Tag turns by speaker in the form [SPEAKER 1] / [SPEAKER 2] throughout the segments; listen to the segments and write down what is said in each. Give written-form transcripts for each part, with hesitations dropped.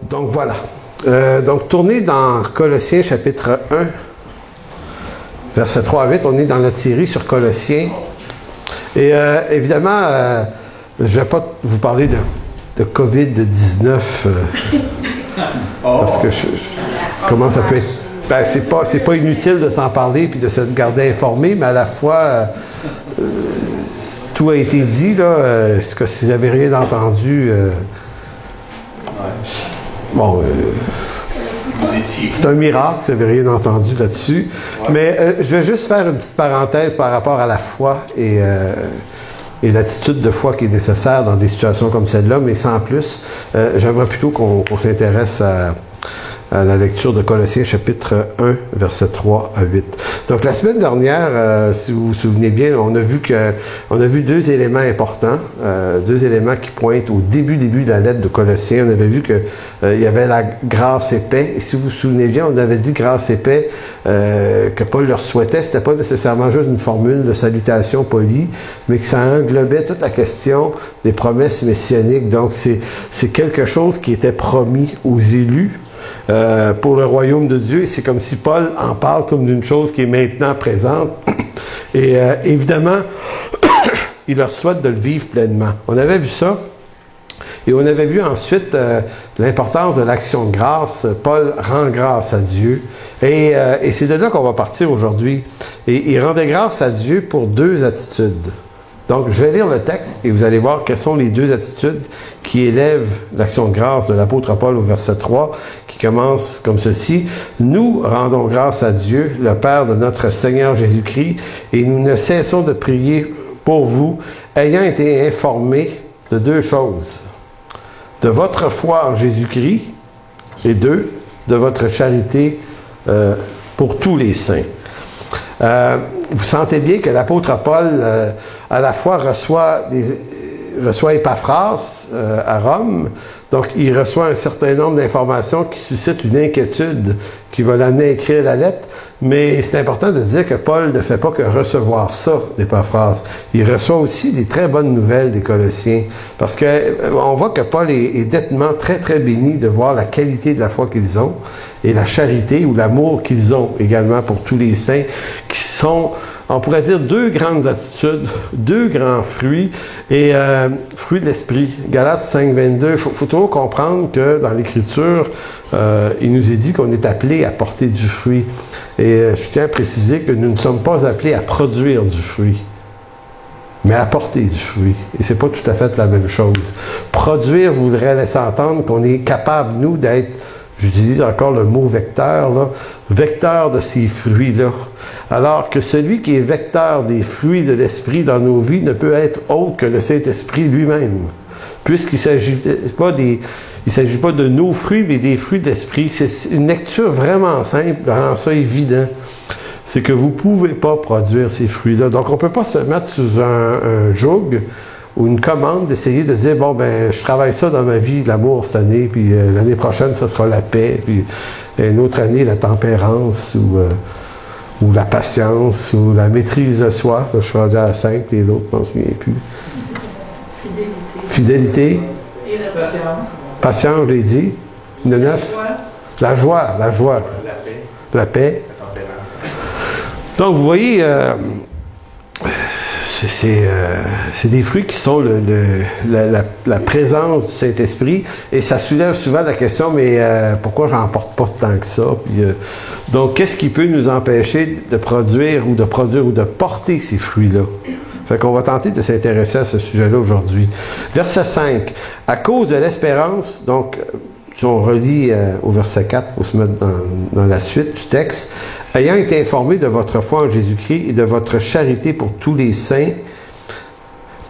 [SPEAKER 1] Donc voilà. Donc tournez dans Colossiens chapitre 1, verset 3 à 8. On est dans notre série sur Colossiens. Et évidemment, je ne vais pas vous parler de COVID-19 parce que comment ça peut être... Ben, c'est pas inutile de s'en parler puis de se garder informé, mais à la fois, tout a été dit, là. Est-ce que si j'avais rien entendu... Bon, c'est un miracle, vous n'avez rien entendu là-dessus. Ouais. Mais je vais juste faire une petite parenthèse par rapport à la foi et l'attitude de foi qui est nécessaire dans des situations comme celle-là, mais sans plus. J'aimerais plutôt qu'on s'intéresse à la lecture de Colossiens chapitre 1, versets 3 à 8. Donc la semaine dernière, si vous vous souvenez bien, on a vu deux éléments importants, deux éléments qui pointent au début de la lettre de Colossiens. On avait vu que il y avait la grâce et paix. Et si vous vous souvenez bien, on avait dit grâce et paix que Paul leur souhaitait. C'était pas nécessairement juste une formule de salutation polie, mais que ça englobait toute la question des promesses messianiques. Donc c'est quelque chose qui était promis aux élus. Pour le royaume de Dieu, et c'est comme si Paul en parle comme d'une chose qui est maintenant présente. Et évidemment, il leur souhaite de le vivre pleinement. On avait vu ça. Et on avait vu ensuite l'importance de l'action de grâce. Paul rend grâce à Dieu. Et c'est de là qu'on va partir aujourd'hui. Et il rendait grâce à Dieu pour deux attitudes. Donc, je vais lire le texte et vous allez voir quelles sont les deux attitudes qui élèvent l'action de grâce de l'apôtre Paul au verset 3, qui commence comme ceci. « Nous rendons grâce à Dieu, le Père de notre Seigneur Jésus-Christ, et nous ne cessons de prier pour vous, ayant été informés de deux choses. De votre foi en Jésus-Christ, et deux, de votre charité pour tous les saints. » Vous sentez bien que l'apôtre Paul, à la fois reçoit Épaphras à Rome, donc il reçoit un certain nombre d'informations qui suscitent une inquiétude qui va l'amener à écrire la lettre, mais c'est important de dire que Paul ne fait pas que recevoir ça d'Épaphras. Il reçoit aussi des très bonnes nouvelles des Colossiens, parce que on voit que Paul est nettement très très béni de voir la qualité de la foi qu'ils ont et la charité ou l'amour qu'ils ont également pour tous les saints, qui sont, on pourrait dire, deux grandes attitudes, deux grands fruits, et fruits de l'esprit. Galates 5, 22, faut toujours comprendre que dans l'Écriture, il nous est dit qu'on est appelé à porter du fruit. Et je tiens à préciser que nous ne sommes pas appelés à produire du fruit, mais à porter du fruit. Et c'est pas tout à fait la même chose. Produire voudrait laisser entendre qu'on est capable, nous, d'être, j'utilise encore le mot vecteur, là, vecteur de ces fruits-là. Alors que celui qui est vecteur des fruits de l'Esprit dans nos vies ne peut être autre que le Saint-Esprit lui-même. Puisqu'il ne s'agit pas de nos fruits, mais des fruits de l'Esprit. C'est une lecture vraiment simple, rend ça évident. C'est que vous ne pouvez pas produire ces fruits-là. Donc, on ne peut pas se mettre sous un joug ou une commande d'essayer de dire, bon, ben, je travaille ça dans ma vie, l'amour cette année, puis l'année prochaine, ça sera la paix, puis une autre année, la tempérance, ou la patience, ou la maîtrise de soi. Je suis rendu à la 5, les autres, je ne m'en souviens plus. Fidélité.
[SPEAKER 2] Et la patience.
[SPEAKER 1] Patience, je l'ai dit. Le 9. La joie. La paix. Donc, vous voyez, c'est des fruits qui sont la présence du Saint-Esprit, et ça soulève souvent la question, mais pourquoi j'en porte pas tant que ça? Puis, donc, qu'est-ce qui peut nous empêcher de produire ou de porter ces fruits-là? Fait qu'on va tenter de s'intéresser à ce sujet-là aujourd'hui. Verset 5. À cause de l'espérance, donc, si on relit au verset 4 pour se mettre dans la suite du texte, ayant été informé de votre foi en Jésus-Christ et de votre charité pour tous les saints,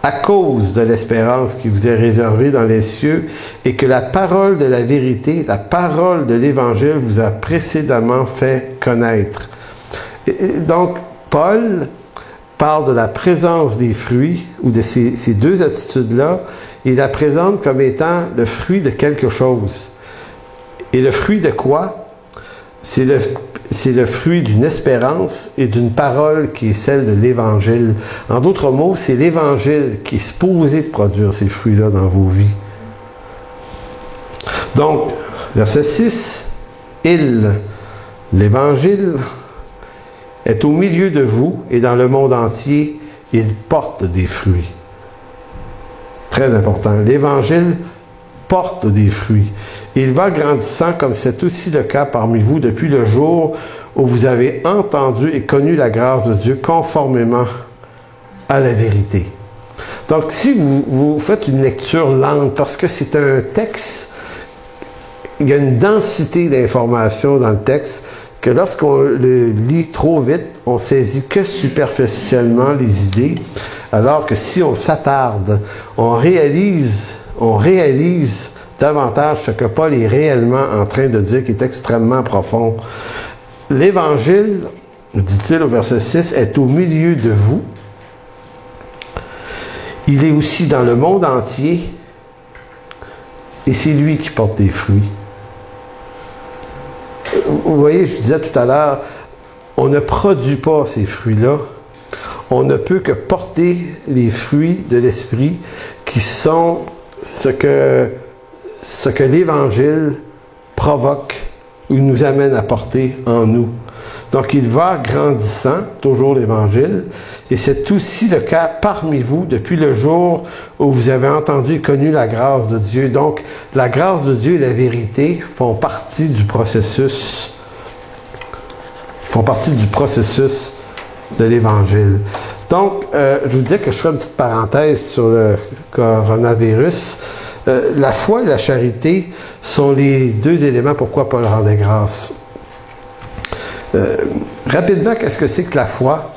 [SPEAKER 1] à cause de l'espérance qui vous est réservée dans les cieux, et que la parole de la vérité, la parole de l'Évangile vous a précédemment fait connaître. Et donc, Paul parle de la présence des fruits, ou de ces deux attitudes-là, il la présente comme étant le fruit de quelque chose. Et le fruit de quoi? C'est le fruit d'une espérance et d'une parole qui est celle de l'Évangile. En d'autres mots, c'est l'Évangile qui est supposé produire ces fruits-là dans vos vies. Donc, Verset 6. L'Évangile, est au milieu de vous et dans le monde entier, il porte des fruits. Très important. L'Évangile porte des fruits. Il va grandissant comme c'est aussi le cas parmi vous depuis le jour où vous avez entendu et connu la grâce de Dieu conformément à la vérité. Donc, si vous faites une lecture lente, parce que c'est un texte, il y a une densité d'informations dans le texte, que lorsqu'on le lit trop vite, on saisit que superficiellement les idées, alors que si on s'attarde, on réalise davantage ce que Paul est réellement en train de dire, qui est extrêmement profond. L'Évangile, dit-il au verset 6, est au milieu de vous. Il est aussi dans le monde entier, et c'est lui qui porte des fruits. Vous voyez, je disais tout à l'heure, on ne produit pas ces fruits-là. On ne peut que porter les fruits de l'Esprit qui sont ce que l'Évangile provoque ou nous amène à porter en nous. Donc, il va grandissant, toujours l'Évangile, et c'est aussi le cas parmi vous depuis le jour où vous avez entendu et connu la grâce de Dieu. Donc, la grâce de Dieu et la vérité font partie du processus de l'Évangile. Donc, je vous disais que je ferai une petite parenthèse sur le coronavirus. La foi et la charité sont les deux éléments pourquoi Paul rendait grâce. Rapidement, qu'est-ce que c'est que la foi?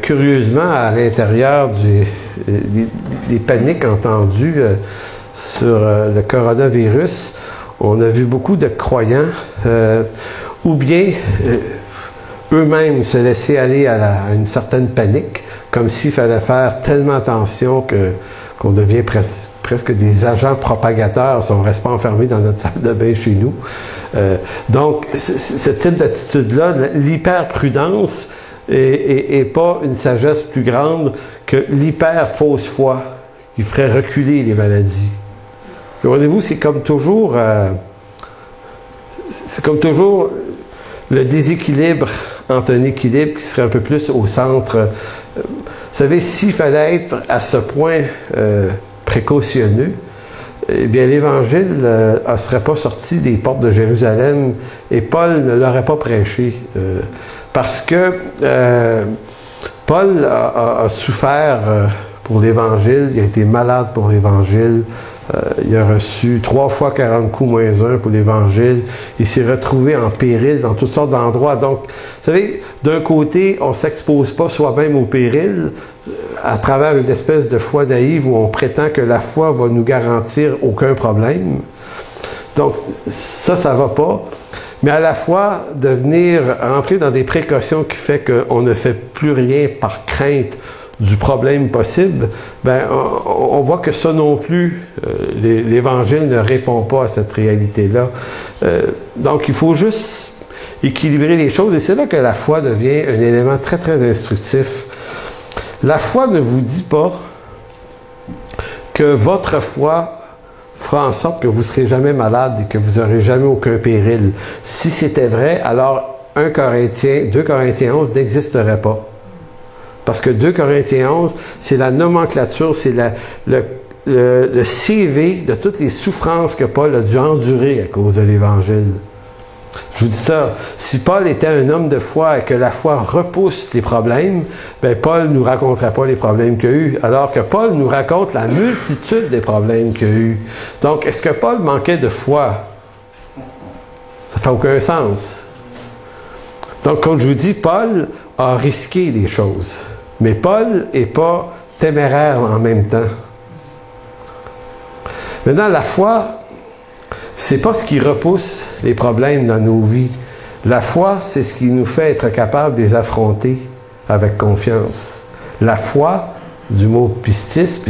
[SPEAKER 1] Curieusement, à l'intérieur des paniques entendues sur le coronavirus, on a vu beaucoup de croyants ou bien eux-mêmes se laisser aller à une certaine panique, comme s'il fallait faire tellement attention qu'on devient presque des agents propagateurs si on ne reste pas enfermé dans notre salle de bain chez nous. Donc, ce type d'attitude-là, l'hyper-prudence est pas une sagesse plus grande que l'hyper-fausse foi qui ferait reculer les maladies. Comprenez-vous, c'est comme toujours le déséquilibre entre un équilibre qui serait un peu plus au centre. Vous savez, s'il fallait être à ce point précautionneux, eh bien, l'Évangile ne serait pas sorti des portes de Jérusalem et Paul ne l'aurait pas prêché. Parce que Paul a souffert pour l'Évangile, il a été malade pour l'Évangile, il a reçu 3 fois 40 coups moins 1 pour l'Évangile, il s'est retrouvé en péril dans toutes sortes d'endroits. Donc, vous savez, d'un côté, on ne s'expose pas soi-même au péril, à travers une espèce de foi naïve où on prétend que la foi va nous garantir aucun problème. Donc, ça va pas. Mais à la fois, de venir entrer dans des précautions qui fait qu'on ne fait plus rien par crainte du problème possible, ben on voit que ça non plus, l'Évangile ne répond pas à cette réalité-là. Donc, il faut juste équilibrer les choses, et c'est là que la foi devient un élément très, très instructif. La foi ne vous dit pas que votre foi fera en sorte que vous ne serez jamais malade et que vous n'aurez jamais aucun péril. Si c'était vrai, alors 2 Corinthiens 11 n'existerait pas. Parce que 2 Corinthiens 11, c'est la nomenclature, c'est le CV de toutes les souffrances que Paul a dû endurer à cause de l'Évangile. Je vous dis ça, si Paul était un homme de foi et que la foi repousse les problèmes, ben Paul ne nous raconterait pas les problèmes qu'il a eus, alors que Paul nous raconte la multitude des problèmes qu'il a eus. Donc, est-ce que Paul manquait de foi? Ça ne fait aucun sens. Donc, comme je vous dis, Paul a risqué des choses. Mais Paul n'est pas téméraire en même temps. Maintenant, la foi, c'est pas ce qui repousse les problèmes dans nos vies. La foi, c'est ce qui nous fait être capable de les affronter avec confiance. La foi, du mot pistos,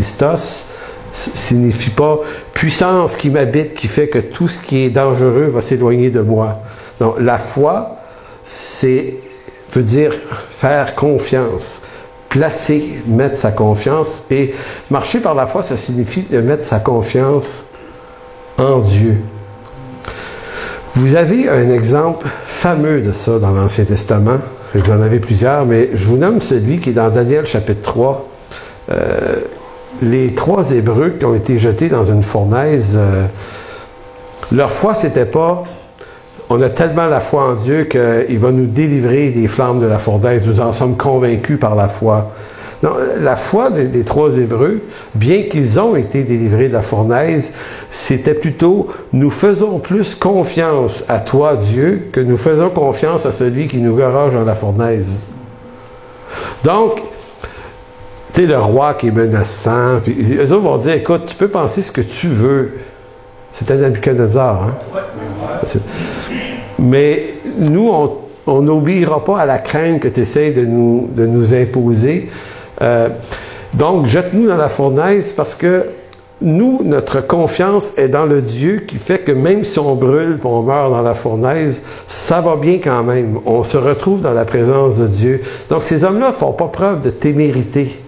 [SPEAKER 1] signifie pas puissance qui m'habite, qui fait que tout ce qui est dangereux va s'éloigner de moi. Donc, la foi, veut dire faire confiance, placer, mettre sa confiance. Et marcher par la foi, ça signifie de mettre sa confiance en Dieu. Vous avez un exemple fameux de ça dans l'Ancien Testament. Vous en avez plusieurs, mais je vous nomme celui qui est dans Daniel chapitre 3. Les 3 Hébreux qui ont été jetés dans une fournaise, leur foi, c'était pas « on a tellement la foi en Dieu qu'il va nous délivrer des flammes de la fournaise, nous en sommes convaincus par la foi ». Non, la foi des 3 Hébreux, bien qu'ils ont été délivrés de la fournaise, c'était plutôt « nous faisons plus confiance à toi, Dieu, que nous faisons confiance à celui qui nous garage dans la fournaise ». Donc, tu sais, le roi qui est menaçant, puis eux autres vont dire « écoute, tu peux penser ce que tu veux ». C'était Nabuchodonosor, hein? Mais nous, on n'obéira pas à la crainte que tu essaies de nous imposer. Donc, jette-nous dans la fournaise parce que nous, notre confiance est dans le Dieu qui fait que même si on brûle et on meurt dans la fournaise, ça va bien quand même. On se retrouve dans la présence de Dieu. Donc, ces hommes-là ne font pas preuve de témérité.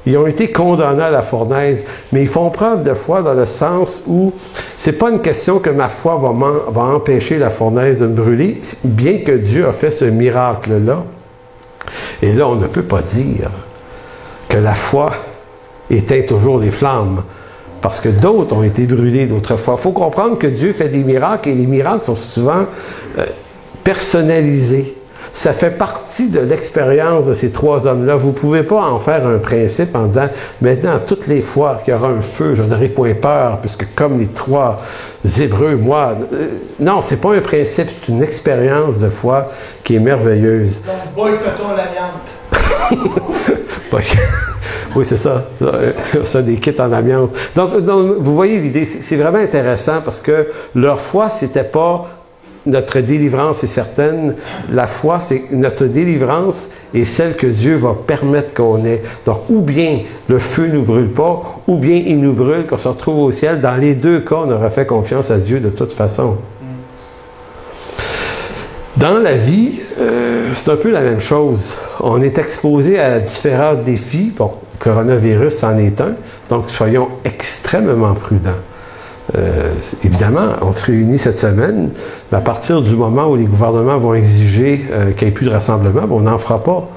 [SPEAKER 1] Ils ont été condamnés à la fournaise, mais ils font preuve de foi dans le sens où c'est pas une question que ma foi va empêcher la fournaise de me brûler, bien que Dieu a fait ce miracle-là. Et là, on ne peut pas dire que la foi éteint toujours les flammes, parce que d'autres ont été brûlés d'autres fois. Il faut comprendre que Dieu fait des miracles, et les miracles sont souvent personnalisés. Ça fait partie de l'expérience de ces 3 hommes-là. Vous ne pouvez pas en faire un principe en disant « maintenant, toutes les fois qu'il y aura un feu, je n'aurai point peur, puisque comme les 3 Hébreux, moi... » Non, c'est pas un principe, c'est une expérience de foi qui est merveilleuse.
[SPEAKER 2] Donc, boycottons l'amiante.
[SPEAKER 1] Oui, c'est ça. Ça, des kits en amiante. Donc, vous voyez l'idée, c'est vraiment intéressant parce que leur foi, c'était pas notre délivrance est certaine. La foi, c'est notre délivrance est celle que Dieu va permettre qu'on ait. Donc, ou bien le feu ne nous brûle pas, ou bien il nous brûle, qu'on se retrouve au ciel. Dans les 2 cas, on aura fait confiance à Dieu de toute façon. Dans la vie, c'est un peu la même chose. On est exposé à différents défis. Bon, le coronavirus en est un. Donc, soyons extrêmement prudents. Évidemment, on se réunit cette semaine, mais à partir du moment où les gouvernements vont exiger qu'il n'y ait plus de rassemblement, on n'en fera pas.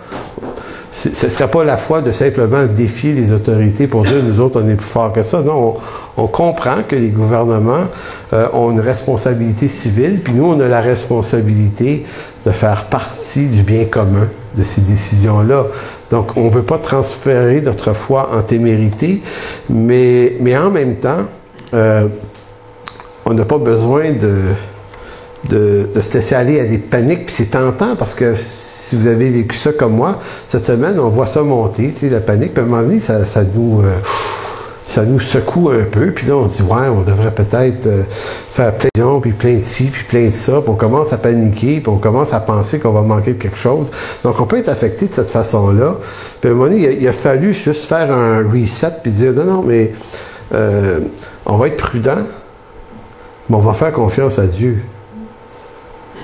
[SPEAKER 1] Ce ne serait pas la foi de simplement défier les autorités pour dire nous autres on est plus forts que ça. Non, on comprend que les gouvernements ont une responsabilité civile, puis nous on a la responsabilité de faire partie du bien commun de ces décisions-là. Donc on ne veut pas transférer notre foi en témérité, mais en même temps, on n'a pas besoin de se laisser aller à des paniques, puis c'est tentant parce que si vous avez vécu ça comme moi, cette semaine, on voit ça monter, tu sais, la panique, puis à un moment donné, ça nous secoue un peu, puis là, on se dit, ouais, on devrait peut-être faire plein de gens, puis plein de ci, puis plein de ça, puis on commence à paniquer, puis on commence à penser qu'on va manquer de quelque chose. Donc, on peut être affecté de cette façon-là. Puis à un moment donné, il a fallu juste faire un reset, puis dire, non, mais on va être prudent, mais on va faire confiance à Dieu.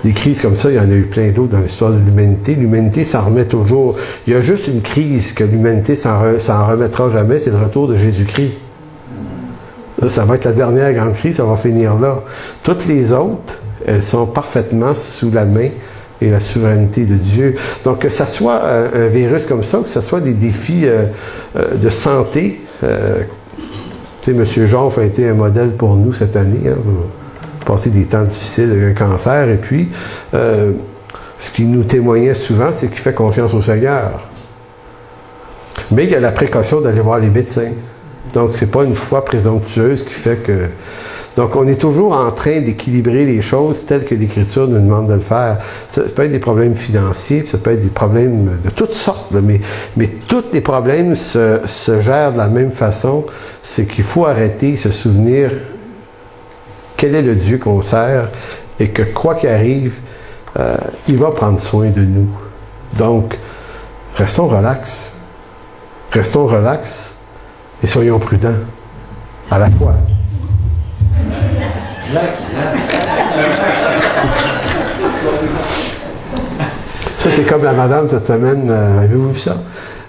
[SPEAKER 1] Des crises comme ça, il y en a eu plein d'autres dans l'histoire de l'humanité. L'humanité s'en remet toujours. Il y a juste une crise que l'humanité s'en remettra jamais, c'est le retour de Jésus-Christ. Ça va être la dernière grande crise, ça va finir là. Toutes les autres, elles sont parfaitement sous la main et la souveraineté de Dieu. Donc, que ce soit un virus comme ça, que ce soit des défis de santé, tu sais, M. Joffre a été un modèle pour nous cette année, hein, passer des temps difficiles avec un cancer, et puis ce qui nous témoignait souvent, c'est qu'il fait confiance au Seigneur. Mais il y a la précaution d'aller voir les médecins. Donc, c'est pas une foi présomptueuse qui fait que... Donc, on est toujours en train d'équilibrer les choses telles que l'Écriture nous demande de le faire. Ça peut être des problèmes financiers, ça peut être des problèmes de toutes sortes, là, mais tous les problèmes se gèrent de la même façon. C'est qu'il faut arrêter, se souvenir quel est le Dieu qu'on sert et que quoi qu'il arrive, il va prendre soin de nous. Donc, restons relax. Restons relax et soyons prudents à la fois. Ça, c'est comme la madame cette semaine. Avez-vous vu ça?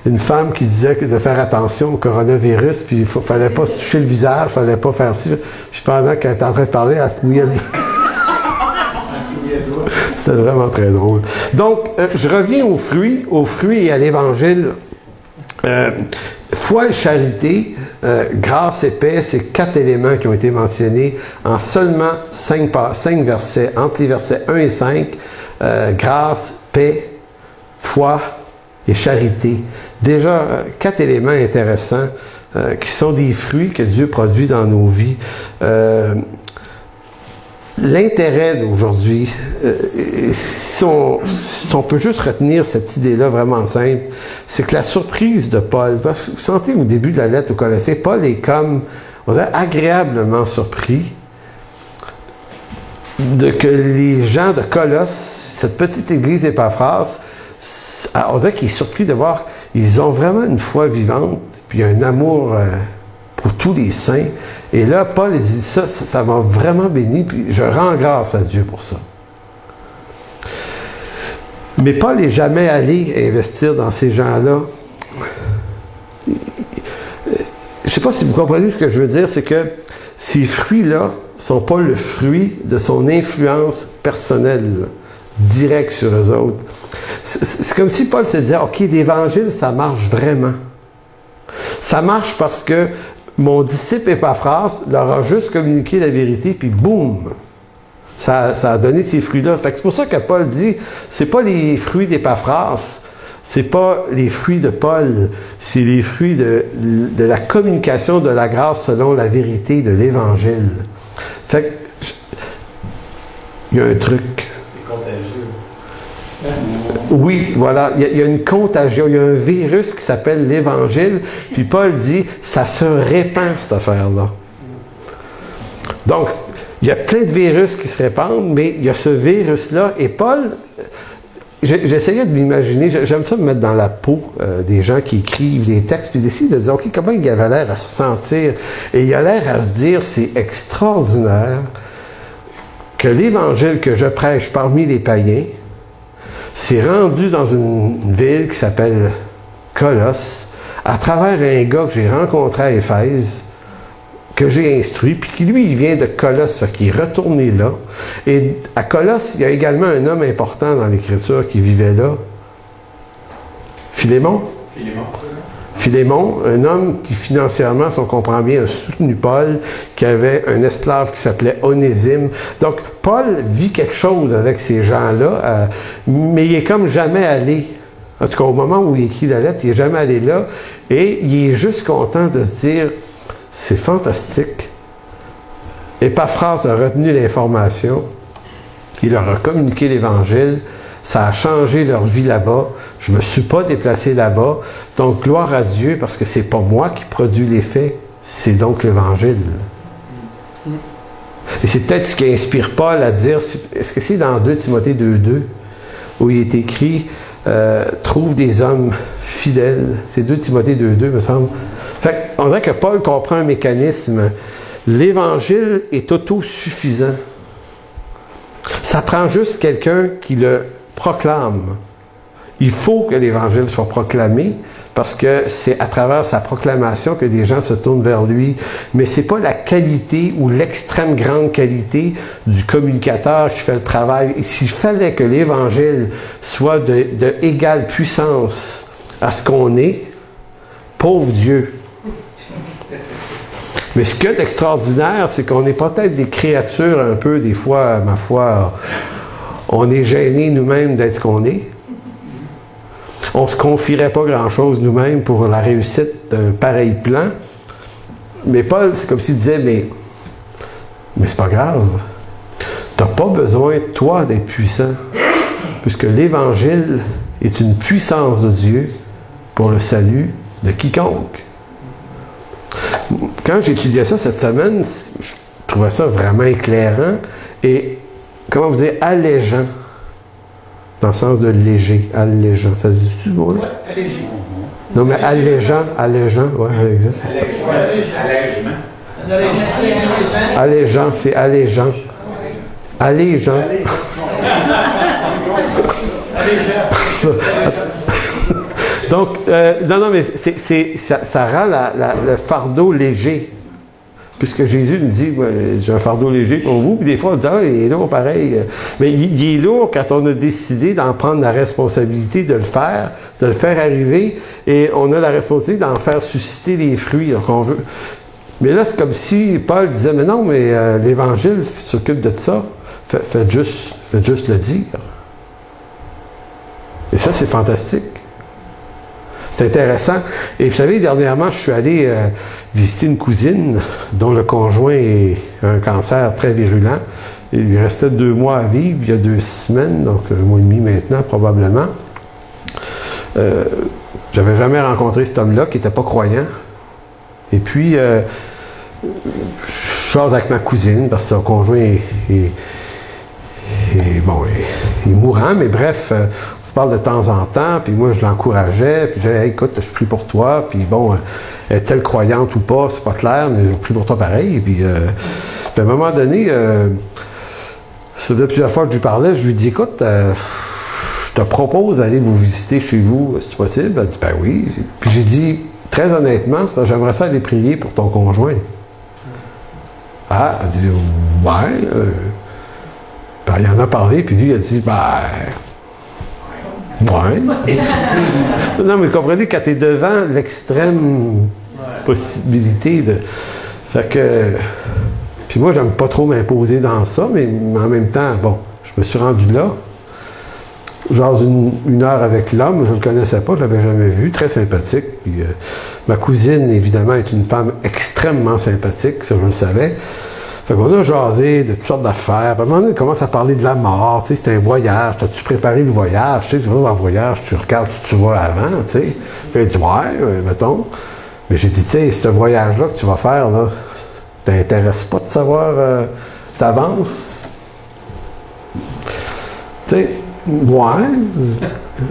[SPEAKER 1] Une femme qui disait que de faire attention au coronavirus, puis il fallait pas se toucher le visage, il fallait pas faire ci. Puis pendant qu'elle était en train de parler, elle se mouillait le... C'était vraiment très drôle. Donc, je reviens aux fruits et à l'Évangile. Foi et charité, grâce et paix, c'est 4 éléments qui ont été mentionnés en seulement 5 versets, entre les versets 1 et 5. Grâce, paix, foi et charité. Déjà, 4 éléments intéressants qui sont des fruits que Dieu produit dans nos vies. L'intérêt d'aujourd'hui, si on peut juste retenir cette idée-là vraiment simple, c'est que la surprise de Paul, vous sentez au début de la lettre aux Colossiens, Paul est comme, on dirait, agréablement surpris de que les gens de Colosse, cette petite église Épaphras, on dirait qu'il est surpris de voir, ils ont vraiment une foi vivante, puis un amour pour tous les saints. Et là, Paul dit ça m'a vraiment béni, puis je rends grâce à Dieu pour ça. Mais Paul n'est jamais allé investir dans ces gens-là. Je ne sais pas si vous comprenez ce que je veux dire, c'est que ces fruits-là ne sont pas le fruit de son influence personnelle, directe sur eux autres. C'est comme si Paul se disait, OK, l'Évangile, ça marche vraiment. Ça marche parce que mon disciple Épaphras leur a juste communiqué la vérité, puis boum! Ça a donné ces fruits-là. Fait que c'est pour ça que Paul dit, c'est pas les fruits d'Épaphras, c'est pas les fruits de Paul, c'est les fruits de la communication de la grâce selon la vérité de l'Évangile. Fait que, il y a un truc.
[SPEAKER 2] C'est contagieux.
[SPEAKER 1] Oui, voilà, il y a une contagion, il y a un virus qui s'appelle l'Évangile, puis Paul dit, ça se répand, cette affaire-là. Donc, il y a plein de virus qui se répandent, mais il y a ce virus-là, et Paul, j'essayais de m'imaginer, j'aime ça me mettre dans la peau des gens qui écrivent les textes, puis d'essayer de dire, OK, comment il avait l'air à se sentir, et il a l'air à se dire, c'est extraordinaire que l'Évangile que je prêche parmi les païens, s'est rendu dans une ville qui s'appelle Colosse, à travers un gars que j'ai rencontré à Éphèse, que j'ai instruit, puis qui lui, il vient de Colosse, qui est retourné là. Et à Colosse, il y a également un homme important dans l'Écriture qui vivait là. Philémon. Philémon, un homme qui financièrement, si on comprend bien, a soutenu Paul, qui avait un esclave qui s'appelait Onésime. Donc, Paul vit quelque chose avec ces gens-là, mais il est comme jamais allé. En tout cas, au moment où il écrit la lettre, il n'est jamais allé là, et il est juste content de se dire, c'est fantastique. Épaphras a retenu l'information, il leur a communiqué l'Évangile, ça a changé leur vie là-bas. Je ne me suis pas déplacé là-bas. Donc, gloire à Dieu, parce que c'est pas moi qui produis les faits, c'est donc l'Évangile. Et c'est peut-être ce qui inspire Paul à dire, est-ce que c'est dans 2 Timothée 2.2, où il est écrit, trouve des hommes fidèles. C'est 2 Timothée 2.2, me semble. Fait on dirait que Paul comprend un mécanisme. L'Évangile est autosuffisant. Ça prend juste quelqu'un qui le proclame. Il faut que l'Évangile soit proclamé parce que c'est à travers sa proclamation que des gens se tournent vers lui. Mais c'est pas la qualité ou l'extrême grande qualité du communicateur qui fait le travail. Et s'il fallait que l'Évangile soit de égale puissance à ce qu'on est, pauvre Dieu. Mais ce qu'il y a d'extraordinaire, c'est qu'on est peut-être des créatures un peu, des fois, ma foi, on est gênés nous-mêmes d'être ce qu'on est. On ne se confierait pas grand-chose nous-mêmes pour la réussite d'un pareil plan. Mais Paul, c'est comme s'il disait, mais c'est pas grave. Tu n'as pas besoin, toi, d'être puissant. Puisque l'Évangile est une puissance de Dieu pour le salut de quiconque. Quand j'étudiais ça cette semaine, je trouvais ça vraiment éclairant et, comment vous dire, allégeant. Dans le sens de léger, allégeant. Ça se dit-tu ce mot-là?
[SPEAKER 2] Oui, allégé.
[SPEAKER 1] Non, mais allégeant, oui, ça existe.
[SPEAKER 2] Allégement.
[SPEAKER 1] Allégeant, c'est allégeant. Allégeant. Donc, non, mais ça rend le fardeau léger. Puisque Jésus nous dit, j'ai un fardeau léger pour vous, puis des fois on dit, il est lourd pareil. Mais il est lourd quand on a décidé d'en prendre la responsabilité, de le faire arriver, et on a la responsabilité d'en faire susciter les fruits. Donc on veut. Mais là, c'est comme si Paul disait, mais non, mais l'Évangile s'occupe de ça. Faites juste le dire. Et ça, c'est fantastique. C'est intéressant. Et vous savez, dernièrement, je suis allé visiter une cousine dont le conjoint a un cancer très virulent. Il lui restait 2 mois à vivre, il y a 2 semaines, donc 1 mois et demi maintenant, probablement. J'avais jamais rencontré cet homme-là qui n'était pas croyant. Et puis, je sors avec ma cousine parce que son conjoint est mourant, mais bref, on se parle de temps en temps, puis moi je l'encourageais, puis je disais, hey, écoute, je prie pour toi, puis bon, est-elle croyante ou pas, c'est pas clair, mais je prie pour toi pareil, puis à un moment donné, ça faisait plusieurs fois que je lui parlais, je lui dis, écoute, je te propose d'aller vous visiter chez vous, c'est possible? Elle dit, ben oui. Puis j'ai dit, très honnêtement, c'est parce que j'aimerais ça aller prier pour ton conjoint. Ah, elle dit, ouais. Ben, il en a parlé, puis lui, il a dit, ouais. Non, mais comprenez, quand tu es devant l'extrême possibilité de. Fait que. Puis moi, j'aime pas trop m'imposer dans ça, mais en même temps, bon, je me suis rendu là. Genre une heure avec l'homme, je ne le connaissais pas, je ne l'avais jamais vu, très sympathique. Puis, ma cousine, évidemment, est une femme extrêmement sympathique, ça je le savais. Fait qu'on a jasé de toutes sortes d'affaires. Puis à un moment donné, on commence à parler de la mort, tu sais, c'est un voyage. T'as-tu préparé le voyage? Tu sais, tu vas en voyage, tu regardes où tu vas avant, tu sais. Puis elle dit, ouais, mettons. Mais j'ai dit, tu sais, ce voyage-là que tu vas faire, là, t'intéresse pas de savoir d'avance? Tu sais, ouais.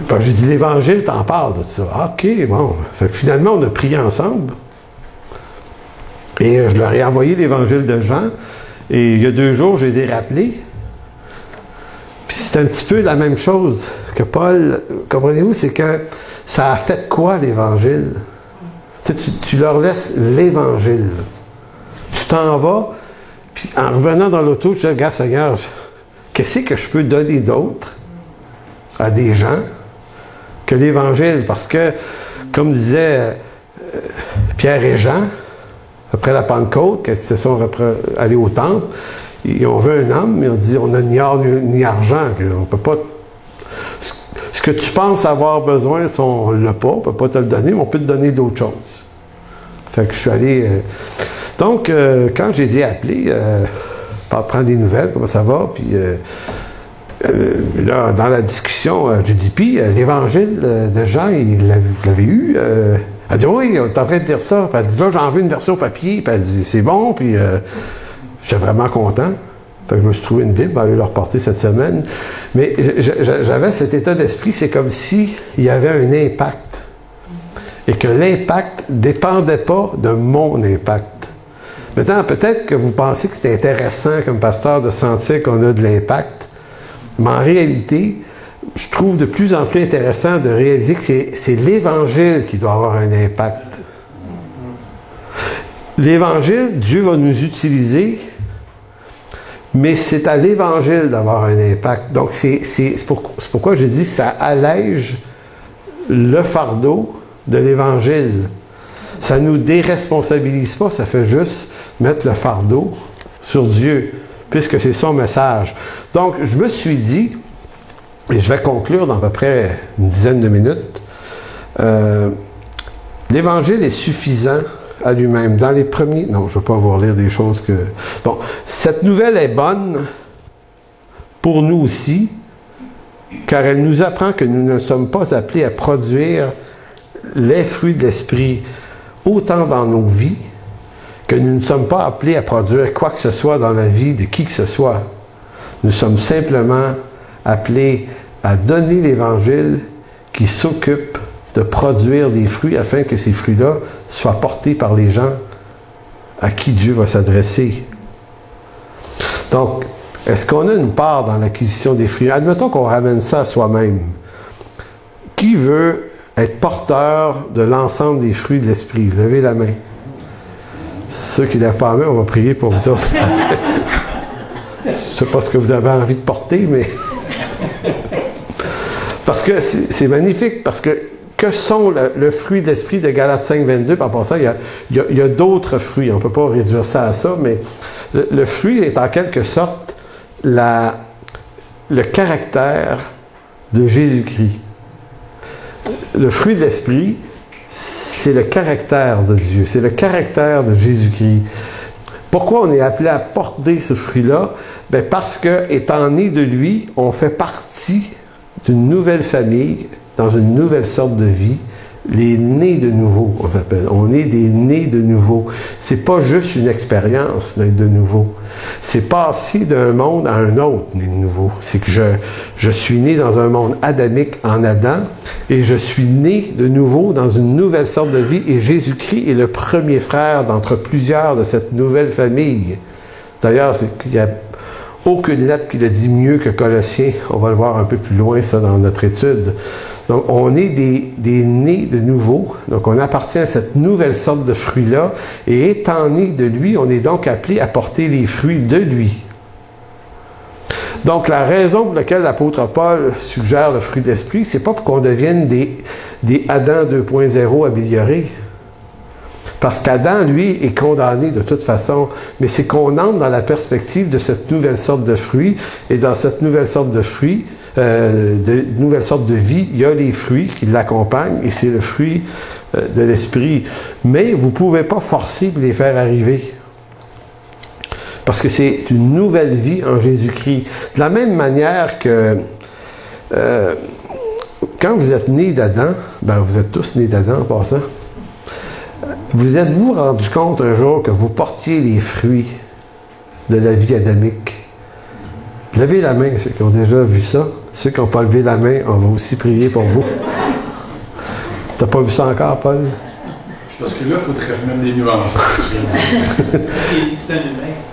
[SPEAKER 1] Ben, j'ai dit, l'Évangile t'en parle de ça. OK, bon. Fait que finalement, on a prié ensemble. Et je leur ai envoyé l'Évangile de Jean. Et il y a 2 jours, je les ai rappelés. Puis c'est un petit peu la même chose que Paul. Comprenez-vous, c'est que ça a fait quoi, l'Évangile? Tu leur laisses l'Évangile. Tu t'en vas, puis en revenant dans l'auto, tu dis, regarde, Seigneur, qu'est-ce que je peux donner d'autre à des gens que l'Évangile? Parce que, comme disaient Pierre et Jean, après la Pentecôte, quand ils se sont allés au temple, ils ont vu un homme, mais on dit, on n'a ni or ni argent, on peut pas. Ce que tu penses avoir besoin, on ne l'a pas, on ne peut pas te le donner, mais on peut te donner d'autres choses. Fait que je suis allé. Donc, quand je les ai appelés, pour prendre des nouvelles, comment ça va, puis là, dans la discussion, je dis, puis l'Évangile de Jean, vous l'avez eu? Elle dit, oui, on est en train de dire ça. Puis elle dit, là, j'en veux une version papier. Puis elle dit, c'est bon. Puis j'étais vraiment content. Fait que je me suis trouvé une Bible, aller leur porter cette semaine. Mais j'avais cet état d'esprit, c'est comme s'il y avait un impact. Et que l'impact ne dépendait pas de mon impact. Maintenant, peut-être que vous pensez que c'est intéressant comme pasteur de sentir qu'on a de l'impact. Mais en réalité, je trouve de plus en plus intéressant de réaliser que c'est l'Évangile qui doit avoir un impact. L'Évangile, Dieu va nous utiliser, mais c'est à l'Évangile d'avoir un impact. Donc, c'est pourquoi je dis que ça allège le fardeau de l'Évangile. Ça ne nous déresponsabilise pas, ça fait juste mettre le fardeau sur Dieu, puisque c'est son message. Donc, je me suis dit, et je vais conclure dans à peu près une dizaine de minutes. L'Évangile est suffisant à lui-même. Dans les premiers... Non, je ne vais pas vous relire des choses que... Bon, cette nouvelle est bonne pour nous aussi, car elle nous apprend que nous ne sommes pas appelés à produire les fruits de l'Esprit autant dans nos vies, que nous ne sommes pas appelés à produire quoi que ce soit dans la vie de qui que ce soit. Nous sommes simplement appelés à donner l'Évangile qui s'occupe de produire des fruits afin que ces fruits-là soient portés par les gens à qui Dieu va s'adresser. Donc, est-ce qu'on a une part dans l'acquisition des fruits? Admettons qu'on ramène ça à soi-même. Qui veut être porteur de l'ensemble des fruits de l'Esprit? Levez la main. Ceux qui ne lèvent pas la main, on va prier pour vous autres. Je ne sais pas ce que vous avez envie de porter, mais... Parce que c'est magnifique, parce que sont le fruit de l'esprit de Galates 5, 22? En passant, il y a d'autres fruits. On ne peut pas réduire ça à ça, mais le fruit est en quelque sorte le caractère de Jésus-Christ. Le fruit de l'esprit, c'est le caractère de Dieu, c'est le caractère de Jésus-Christ. Pourquoi on est appelé à porter ce fruit-là? Bien parce que, étant né de lui, on fait partie d'une nouvelle famille, dans une nouvelle sorte de vie, les nés de nouveau, on s'appelle. On est des nés de nouveau. C'est pas juste une expérience d'être de nouveau. C'est passer d'un monde à un autre, né de nouveau. C'est que je suis né dans un monde adamique en Adam, et je suis né de nouveau dans une nouvelle sorte de vie, et Jésus-Christ est le premier frère d'entre plusieurs de cette nouvelle famille. D'ailleurs, il y a aucune lettre qui le dit mieux que Colossiens. On va le voir un peu plus loin, ça, dans notre étude. Donc, on est des nés de nouveau. Donc, on appartient à cette nouvelle sorte de fruit-là. Et étant né de lui, on est donc appelé à porter les fruits de lui. Donc, la raison pour laquelle l'apôtre Paul suggère le fruit d'esprit, c'est pas pour qu'on devienne des Adam 2.0 améliorés. Parce qu'Adam, lui, est condamné de toute façon, mais c'est qu'on entre dans la perspective de cette nouvelle sorte de fruit, et dans cette nouvelle sorte de fruit, nouvelle sorte de vie, il y a les fruits qui l'accompagnent, et c'est le fruit de l'esprit. Mais vous ne pouvez pas forcer pour les faire arriver. Parce que c'est une nouvelle vie en Jésus-Christ. De la même manière que quand vous êtes nés d'Adam, ben vous êtes tous nés d'Adam en passant, vous êtes-vous rendu compte un jour que vous portiez les fruits de la vie adamique? Levez la main, ceux qui ont déjà vu ça. Ceux qui n'ont pas levé la main, on va aussi prier pour vous. T'as pas vu ça encore, Paul?
[SPEAKER 3] C'est parce que là, il faudrait même des nuances.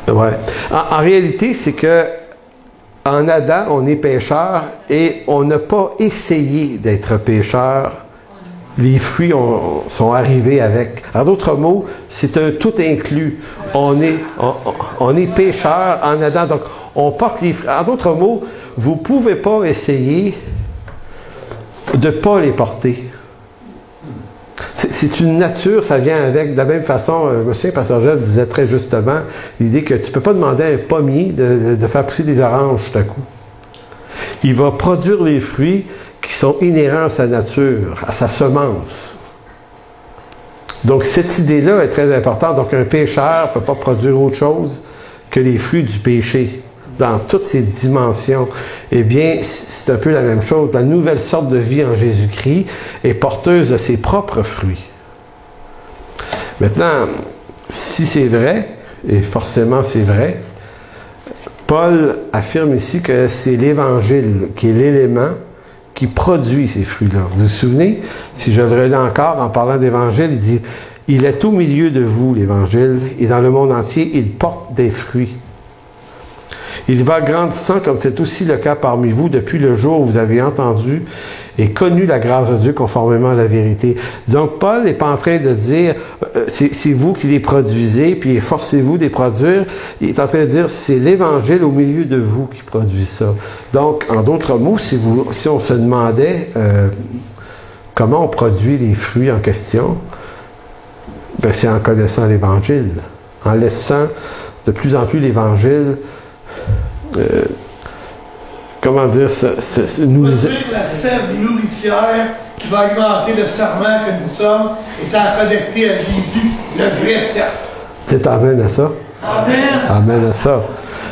[SPEAKER 1] Ouais. En réalité, c'est que en Adam, on est pécheur et on n'a pas essayé d'être pécheur. Les fruits sont arrivés avec. En d'autres mots, c'est un tout inclus. On est pécheur en Adam, donc on porte les fruits. En d'autres mots, vous ne pouvez pas essayer de ne pas les porter. C'est une nature, ça vient avec. De la même façon, je me souviens, Pasteur Jeff disait très justement l'idée que tu ne peux pas demander à un pommier de faire pousser des oranges tout à coup. Il va produire les fruits qui sont inhérents à sa nature, à sa semence. Donc, cette idée-là est très importante. Donc, un pécheur ne peut pas produire autre chose que les fruits du péché, dans toutes ses dimensions. Eh bien, c'est un peu la même chose. La nouvelle sorte de vie en Jésus-Christ est porteuse de ses propres fruits. Maintenant, si c'est vrai, et forcément c'est vrai, Paul affirme ici que c'est l'Évangile qui est l'élément qui produit ces fruits-là. Vous vous souvenez? Si je le relis encore en parlant d'Évangile, il dit « Il est au milieu de vous, l'Évangile, et dans le monde entier, il porte des fruits. Il va grandissant comme c'est aussi le cas parmi vous depuis le jour où vous avez entendu et connu la grâce de Dieu conformément à la vérité. » Donc, Paul n'est pas en train de dire c'est vous qui les produisez, puis forcez-vous de les produire. Il est en train de dire c'est l'Évangile au milieu de vous qui produit ça. Donc, en d'autres mots, si on se demandait comment on produit les fruits en question, ben c'est en connaissant l'Évangile, en laissant de plus en plus l'Évangile comment dire, nous...
[SPEAKER 4] La sève nourricière qui va alimenter le serment que nous sommes, étant connectés à Jésus, le vrai cercle.
[SPEAKER 1] Tu t'amènes à ça?
[SPEAKER 4] Amen.
[SPEAKER 1] Amène à ça.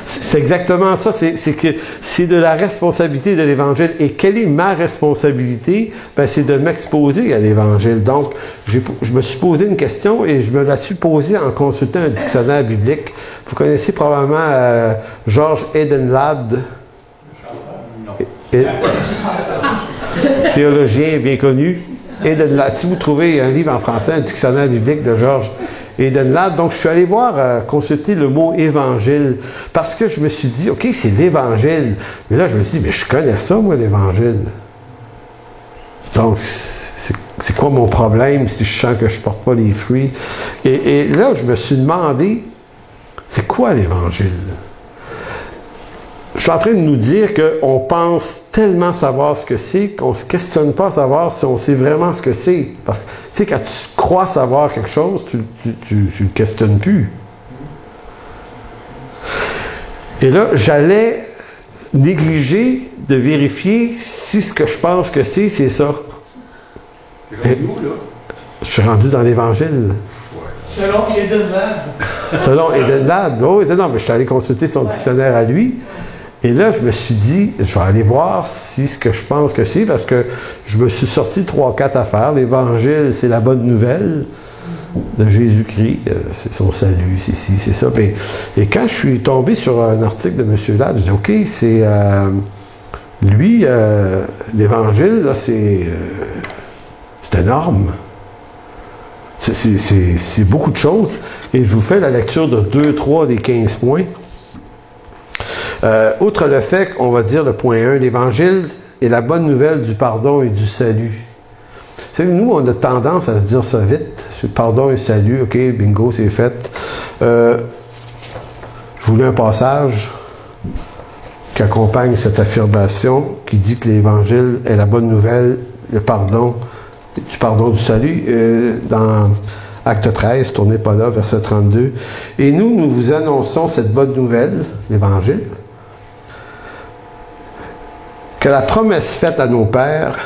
[SPEAKER 1] C'est exactement ça. C'est que c'est de la responsabilité de l'Évangile. Et quelle est ma responsabilité? Ben, c'est de m'exposer à l'Évangile. Donc, je me suis posé une question et je me la suis posée en consultant un dictionnaire biblique. Vous connaissez probablement George Edenlad. Théologien bien connu. Edenlad. Si vous trouvez un livre en français, un dictionnaire biblique de George Edenlad, donc je suis allé voir, consulter le mot évangile, parce que je me suis dit, OK, c'est l'évangile. Mais là, je me suis dit, mais je connais ça, moi, l'évangile. Donc, c'est quoi mon problème si je sens que je ne porte pas les fruits? Et là, je me suis demandé, c'est quoi l'Évangile? Je suis en train de nous dire qu'on pense tellement savoir ce que c'est qu'on ne se questionne pas à savoir si on sait vraiment ce que c'est. Parce que, tu sais, quand tu crois savoir quelque chose, tu ne le questionnes plus. Et là, j'allais négliger de vérifier si ce que je pense que c'est ça.
[SPEAKER 3] C'est où, là?
[SPEAKER 1] Je suis rendu dans l'Évangile.
[SPEAKER 4] Selon Edenvad.
[SPEAKER 1] Selon Edenvad. Oh, non, mais je suis allé consulter son dictionnaire à lui. Et là, je me suis dit, je vais aller voir si ce que je pense que c'est, parce que je me suis sorti 3-4 affaires. L'Évangile, c'est la bonne nouvelle de Jésus-Christ. C'est son salut, c'est ci, c'est ça. Et quand je suis tombé sur un article de M. Ladd, je dis, OK, c'est... lui, l'Évangile, là, c'est énorme. C'est beaucoup de choses. Et je vous fais la lecture de 2-3 des 15 points. Outre le fait qu'on va dire le point 1, l'Évangile est la bonne nouvelle du pardon et du salut. Vous savez, nous, on a tendance à se dire ça vite. Pardon et salut, OK, bingo, c'est fait. Je vous lis un passage qui accompagne cette affirmation, qui dit que l'Évangile est la bonne nouvelle, le pardon, du pardon du salut, dans Acte 13, tournez pas là, verset 32. Et nous vous annonçons cette bonne nouvelle, l'Évangile, que la promesse faite à nos pères,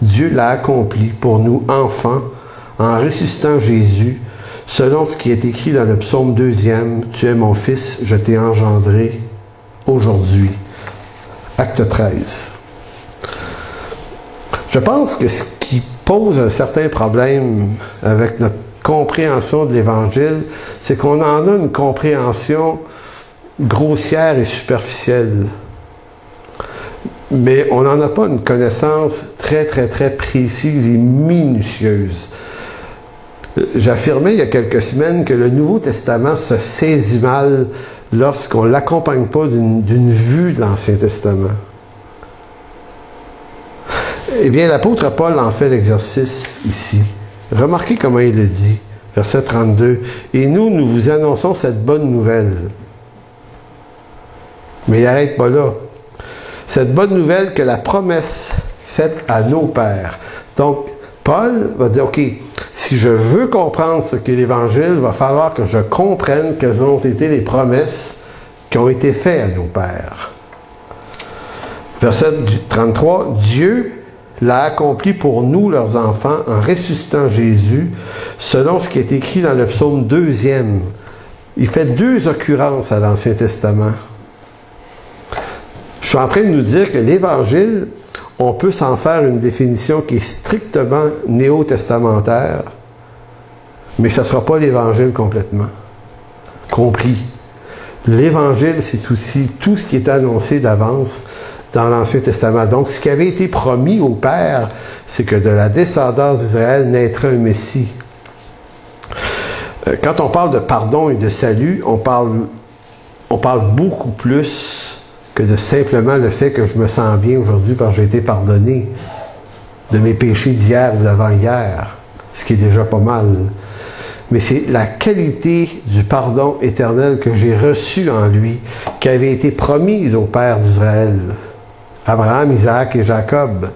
[SPEAKER 1] Dieu l'a accomplie pour nous, enfants, en ressuscitant Jésus, selon ce qui est écrit dans le psaume 2e, « Tu es mon fils, je t'ai engendré aujourd'hui ». Acte 13. Je pense que ce qui pose un certain problème avec notre compréhension de l'Évangile, c'est qu'on en a une compréhension grossière et superficielle. Mais on n'en a pas une connaissance très, très, très précise et minutieuse. J'affirmais il y a quelques semaines que le Nouveau Testament se saisit mal lorsqu'on ne l'accompagne pas d'une vue de l'Ancien Testament. Eh bien, l'apôtre Paul en fait l'exercice ici. Remarquez comment il le dit, verset 32. « Et nous vous annonçons cette bonne nouvelle. » Mais il n'arrête pas là. Cette bonne nouvelle que la promesse faite à nos pères. Donc, Paul va dire, OK, si je veux comprendre ce qu'est l'Évangile, il va falloir que je comprenne quelles ont été les promesses qui ont été faites à nos pères. Verset 33, Dieu l'a accompli pour nous, leurs enfants, en ressuscitant Jésus, selon ce qui est écrit dans le psaume 2e. Il fait 2 occurrences à l'Ancien Testament. Je suis en train de nous dire que l'Évangile, on peut s'en faire une définition qui est strictement néo-testamentaire, mais ça ne sera pas l'Évangile complètement compris. L'Évangile, c'est aussi tout ce qui est annoncé d'avance dans l'Ancien Testament. Donc, ce qui avait été promis au Père, c'est que de la descendance d'Israël naîtra un Messie. Quand on parle de pardon et de salut, on parle beaucoup plus que de simplement le fait que je me sens bien aujourd'hui parce que j'ai été pardonné de mes péchés d'hier ou d'avant-hier, ce qui est déjà pas mal. Mais c'est la qualité du pardon éternel que j'ai reçu en lui, qui avait été promise au Père d'Israël, Abraham, Isaac et Jacob.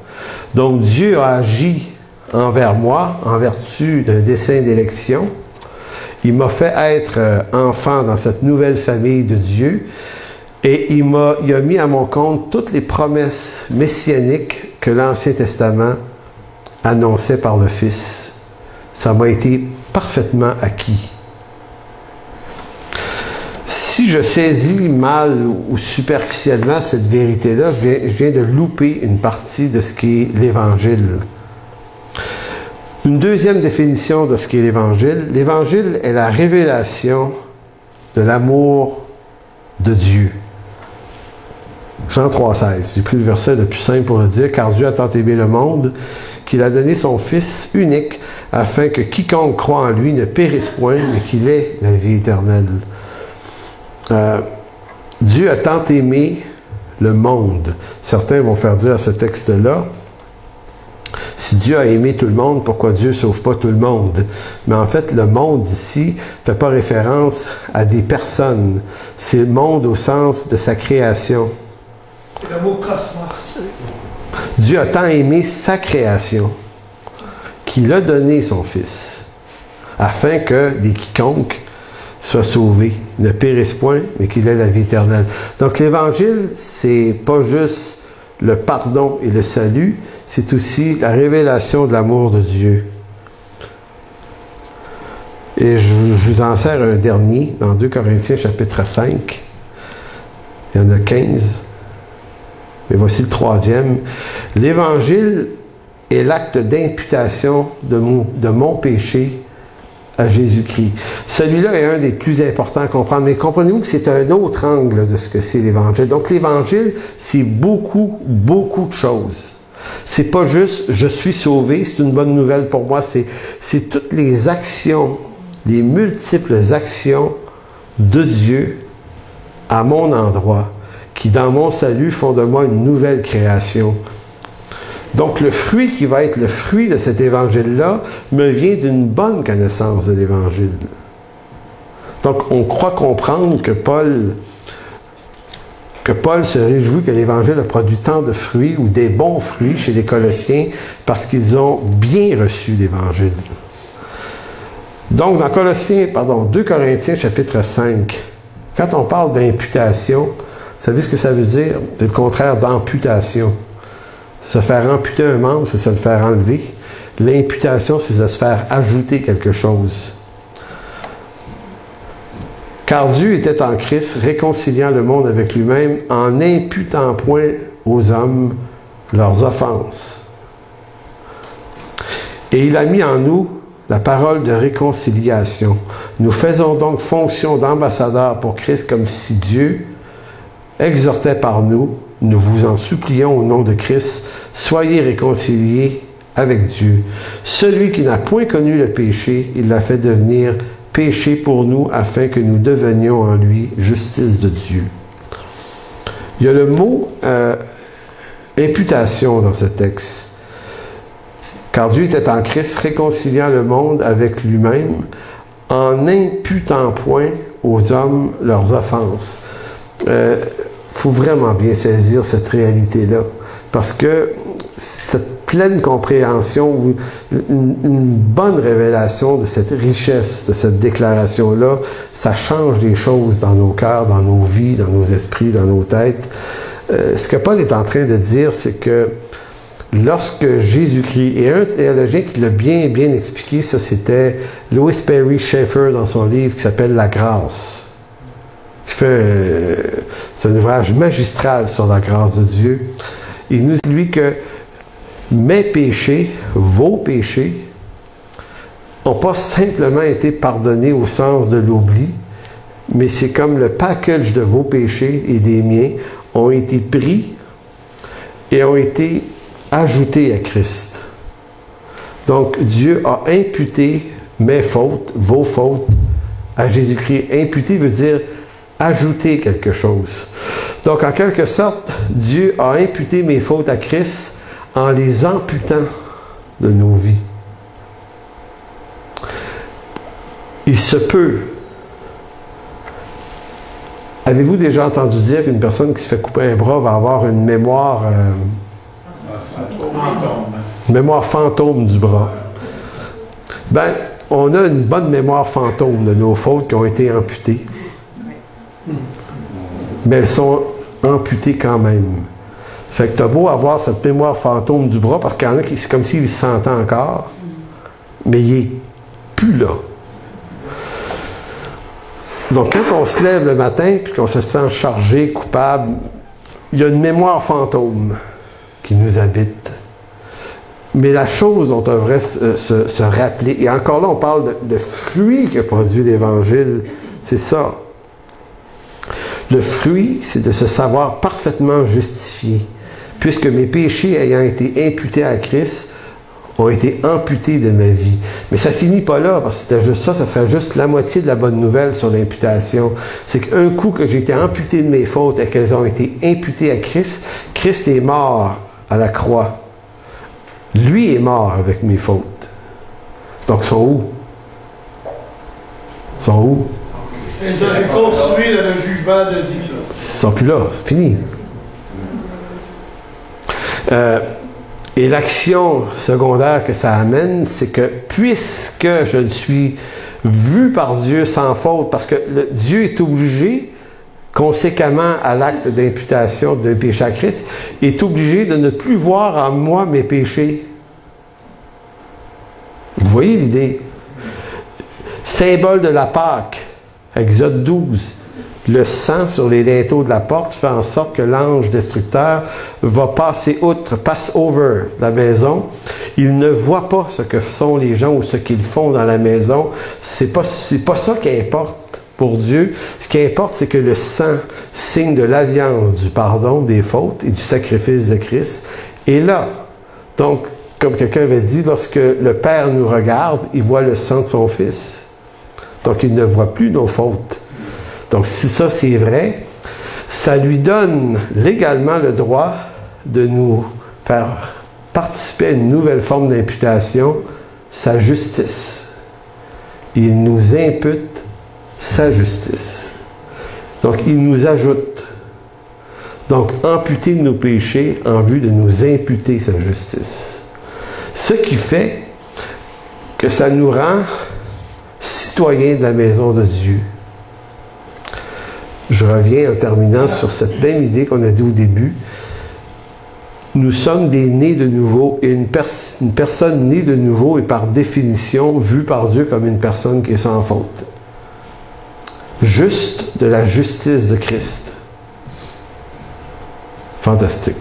[SPEAKER 1] Donc Dieu a agi envers moi en vertu d'un dessein d'élection. Il m'a fait être enfant dans cette nouvelle famille de Dieu. Et il a mis à mon compte toutes les promesses messianiques que l'Ancien Testament annonçait par le Fils. Ça m'a été parfaitement acquis. Si je saisis mal ou superficiellement cette vérité-là, je viens de louper une partie de ce qu'est l'Évangile. Une deuxième définition de ce qu'est l'Évangile. L'Évangile est la révélation de l'amour de Dieu. Jean 3,16. J'ai pris le verset le plus simple pour le dire. « Car Dieu a tant aimé le monde qu'il a donné son Fils unique afin que quiconque croit en lui ne périsse point, mais qu'il ait la vie éternelle. » Dieu a tant aimé le monde. Certains vont faire dire à ce texte-là, Si Dieu a aimé tout le monde, pourquoi Dieu ne sauve pas tout le monde? Mais en fait, le monde ici ne fait pas référence à des personnes. C'est le monde au sens de sa création.
[SPEAKER 4] C'est le mot cosmos.
[SPEAKER 1] Dieu a tant aimé sa création qu'il a donné son Fils, afin que des quiconques soient sauvés, ne périssent point, mais qu'il ait la vie éternelle. Donc l'Évangile, c'est pas juste le pardon et le salut, c'est aussi la révélation de l'amour de Dieu. Et je vous en sers un dernier, dans 2 Corinthiens chapitre 5. Il y en a 15. Mais voici le 3e. L'Évangile est l'acte d'imputation de mon péché à Jésus-Christ. Celui-là est un des plus importants à comprendre, mais comprenez-vous que c'est un autre angle de ce que c'est l'Évangile. Donc l'Évangile, c'est beaucoup, beaucoup de choses. C'est pas juste « je suis sauvé », c'est une bonne nouvelle pour moi, c'est toutes les actions, les multiples actions de Dieu à mon endroit, qui dans mon salut font de moi une nouvelle création. Donc le fruit qui va être le fruit de cet évangile-là me vient d'une bonne connaissance de l'évangile. Donc on croit comprendre que Paul se réjouit que l'évangile a produit tant de fruits ou des bons fruits chez les Colossiens parce qu'ils ont bien reçu l'évangile. Donc dans 2 Corinthiens chapitre 5, quand on parle d'imputation, vous savez ce que ça veut dire? C'est le contraire d'amputation. Se faire amputer un membre, c'est se le faire enlever. L'imputation, c'est de se faire ajouter quelque chose. Car Dieu était en Christ, réconciliant le monde avec lui-même, en n'imputant point aux hommes leurs offenses. Et il a mis en nous la parole de réconciliation. Nous faisons donc fonction d'ambassadeurs pour Christ, comme si Dieu exhortait par nous. Nous vous en supplions au nom de Christ, soyez réconciliés avec Dieu. Celui qui n'a point connu le péché, il l'a fait devenir péché pour nous, afin que nous devenions en lui justice de Dieu. Il y a le mot imputation dans ce texte. Car Dieu était en Christ, réconciliant le monde avec lui-même, en n'imputant point aux hommes leurs offenses. Faut vraiment bien saisir cette réalité-là, parce que cette pleine compréhension, une bonne révélation de cette richesse, de cette déclaration-là, ça change les choses dans nos cœurs, dans nos vies, dans nos esprits, dans nos têtes. Ce que Paul est en train de dire, c'est que lorsque Jésus-Christ, et un théologien qui l'a bien expliqué, ça c'était Louis Perry Schaeffer dans son livre qui s'appelle « La grâce ». C'est un ouvrage magistral sur la grâce de Dieu. Il nous dit, lui, que mes péchés, vos péchés, n'ont pas simplement été pardonnés au sens de l'oubli, mais c'est comme le package de vos péchés et des miens ont été pris et ont été ajoutés à Christ. Donc, Dieu a imputé mes fautes, vos fautes, à Jésus-Christ. Imputer veut dire ajouter quelque chose. Donc, en quelque sorte, Dieu a imputé mes fautes à Christ en les amputant de nos vies. Il se peut. Avez-vous déjà entendu dire qu'une personne qui se fait couper un bras va avoir une mémoire fantôme du bras? Ben, on a une bonne mémoire fantôme de nos fautes qui ont été amputées. Mais elles sont amputées quand même. Fait que t'as beau avoir cette mémoire fantôme du bras, parce qu'il y en a qui c'est comme s'il se sentait encore, mais il n'est plus là. Donc quand on se lève le matin et qu'on se sent chargé, coupable, il y a une mémoire fantôme qui nous habite. Mais la chose dont on devrait se rappeler, et encore là on parle de fruits que produit l'Évangile, c'est ça. Le fruit, c'est de se savoir parfaitement justifié, puisque mes péchés ayant été imputés à Christ ont été amputés de ma vie. Mais ça finit pas là, parce que c'était juste ça serait juste la moitié de la bonne nouvelle sur l'imputation. C'est qu'un coup que j'ai été amputé de mes fautes et qu'elles ont été imputées à Christ, Christ est mort à la croix. Lui est mort avec mes fautes. Donc, ils sont où? Ils sont où?
[SPEAKER 4] Ils ont reconstruit le jugement de Dieu.
[SPEAKER 1] Ils sont plus là, c'est fini. Et l'action secondaire que ça amène, c'est que puisque je ne suis vu par Dieu sans faute, parce que Dieu est obligé, conséquemment à l'acte d'imputation d'un péché à Christ, est obligé de ne plus voir en moi mes péchés. Vous voyez l'idée? Symbole de la Pâque, Exode 12. Le sang sur les linteaux de la porte fait en sorte que l'ange destructeur va passer outre, pass over la maison. Il ne voit pas ce que sont les gens ou ce qu'ils font dans la maison. C'est pas ça qui importe pour Dieu. Ce qui importe, c'est que le sang, signe de l'alliance, du pardon des fautes et du sacrifice de Christ, est là. Donc, comme quelqu'un avait dit, lorsque le Père nous regarde, il voit le sang de son Fils. Donc, il ne voit plus nos fautes. Donc, si ça c'est vrai, ça lui donne légalement le droit de nous faire participer à une nouvelle forme d'imputation, sa justice. Il nous impute sa justice. Donc, il nous ajoute. Donc, amputer nos péchés en vue de nous imputer sa justice. Ce qui fait que ça nous rend citoyens de la maison de Dieu. Je reviens en terminant sur cette même idée qu'on a dit au début. Nous sommes des nés de nouveau et une personne née de nouveau est par définition vue par Dieu comme une personne qui est sans faute. Juste de la justice de Christ. Fantastique.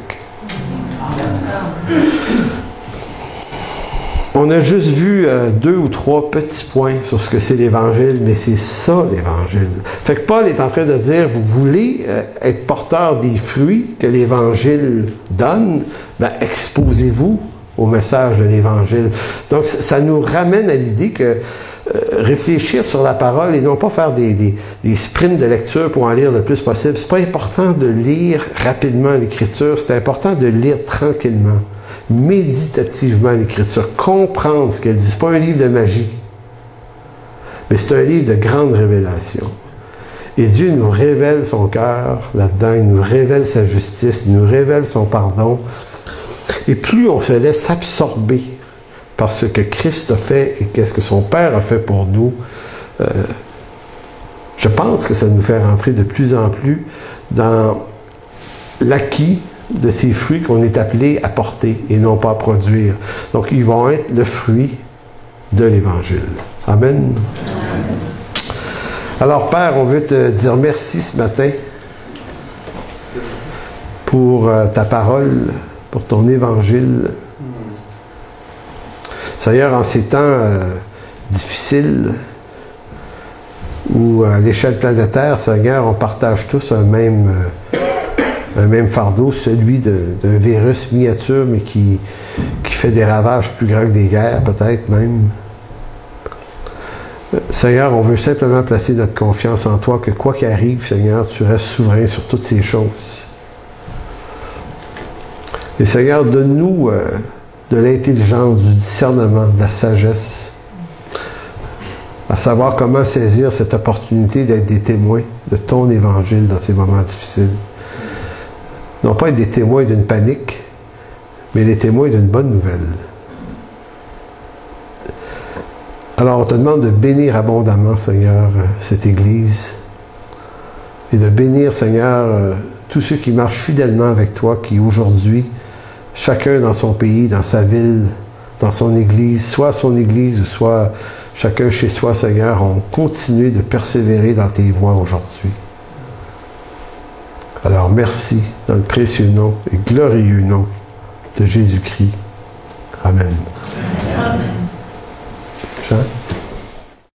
[SPEAKER 1] On a juste vu 2 ou 3 petits points sur ce que c'est l'Évangile, mais c'est ça l'Évangile. Fait que Paul est en train de dire, vous voulez être porteur des fruits que l'Évangile donne, ben exposez-vous au message de l'Évangile. Donc ça nous ramène à l'idée que réfléchir sur la parole et non pas faire des sprints de lecture pour en lire le plus possible. C'est pas important de lire rapidement l'Écriture, c'est important de lire tranquillement. Méditativement l'Écriture, comprendre ce qu'elle dit. C'est pas un livre de magie, mais c'est un livre de grande révélation. Et Dieu nous révèle son cœur là-dedans, il nous révèle sa justice, il nous révèle son pardon. Et plus on se laisse absorber par ce que Christ a fait et qu'est-ce que son Père a fait pour nous, je pense que ça nous fait rentrer de plus en plus dans l'acquis de ces fruits qu'on est appelé à porter et non pas à produire. Donc, ils vont être le fruit de l'Évangile. Amen. Alors, Père, on veut te dire merci ce matin pour ta parole, pour ton Évangile. Seigneur, en ces temps difficiles, où à l'échelle planétaire, Seigneur, on partage tous un même fardeau, celui d'un virus miniature, mais qui fait des ravages plus grands que des guerres, peut-être même. Seigneur, on veut simplement placer notre confiance en toi, que quoi qu'il arrive, Seigneur, tu restes souverain sur toutes ces choses. Et Seigneur, donne-nous de l'intelligence, du discernement, de la sagesse, à savoir comment saisir cette opportunité d'être des témoins de ton Évangile dans ces moments difficiles. Non pas être des témoins d'une panique, mais les témoins d'une bonne nouvelle. Alors, on te demande de bénir abondamment, Seigneur, cette Église, et de bénir, Seigneur, tous ceux qui marchent fidèlement avec toi, qui aujourd'hui, chacun dans son pays, dans sa ville, dans son Église, soit son Église ou soit chacun chez soi, Seigneur, ont continué de persévérer dans tes voies aujourd'hui. Alors, merci dans le précieux nom et glorieux nom de Jésus-Christ. Amen. Amen. Jean?